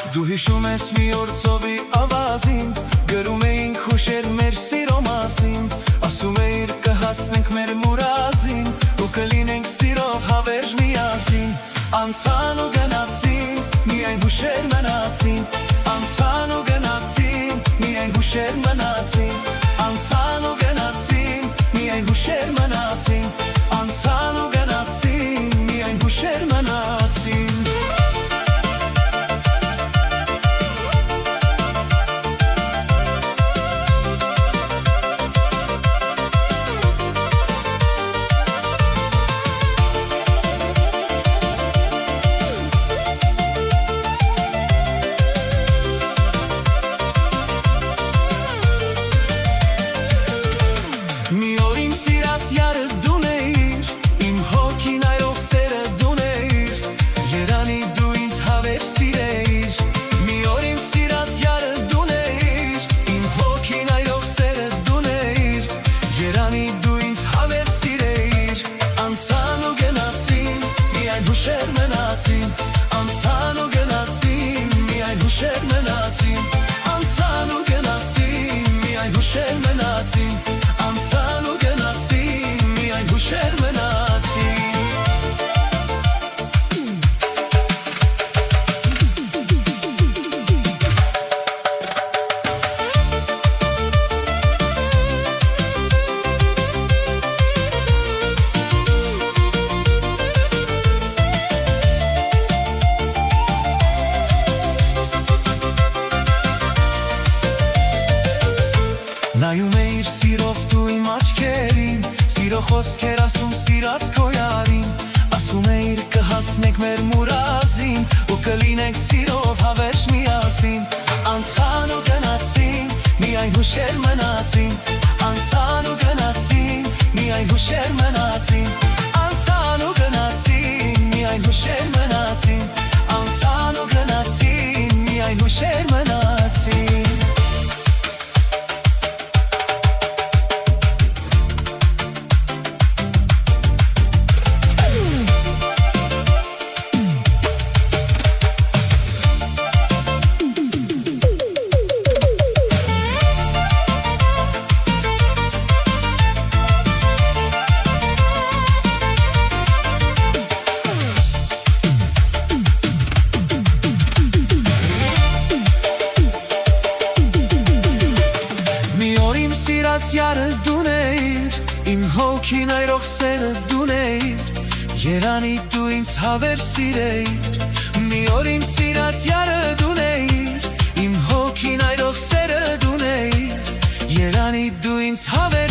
Դու հիշում ես մի օր ծովի ավազին, գրում էինք հուշեր մեր սիրո մասին, ասում էիր կհասնենք մեր մուրազին, ու կլինենք սիրով հավերժ միասին։ Անցան ու գնացին, միայն հուշեր մնացին, անցան ու գնացին, միայն հուշեր մնացին, անցան ու գնացին, միայն հուշեր մնացին, անցան ու գնացին, միայն հուշեր մնացին։ Մի օր իմ սիրած յարը դուն էիր, իմ հոգին այրող սերը դուն էիր, երանի դու ինձ հավեր սիրեիր։ Մի օր իմ սիրած յարը դուն էիր, իմ հոգին այրող սերը դուն էիր, երանի դու ինձ հավեր սիրեիր։ Անցան ու գնացին, միայն հուշեր մնացին, անցան ու գնացին, միայն հուշեր մնացին, անցան ու գնացին, միայն հուշեր մնացին, անցան ու գնացին, միայն հուշեր մնացին։ Նայում էիր սիրով դու իմ աչքերին, սիրո խոսքեր ասում սիրած քո յարին, ասում էիր կհասնենք մեր մուրազին, ու կլինենք սիրով հավերժ միասին։ Անցան ու գնացին, միայն հուշեր մնացին, անցան ու գնացին, միայն հուշեր մնացին, անցան ու գնացին, միայն հուշեր մնացին, անցան ու գնացին, միայն հուշեր մնացին։ Յարը դուն էիր, իմ հոգին այրող սերը դուն էիր, երանի դու ինձ հավեր սիրեիր։ Մի օր իմ սիրած յարը դուն էիր, իմ հոգին այրող սերը դուն էիր, երանի դու ինձ հավեր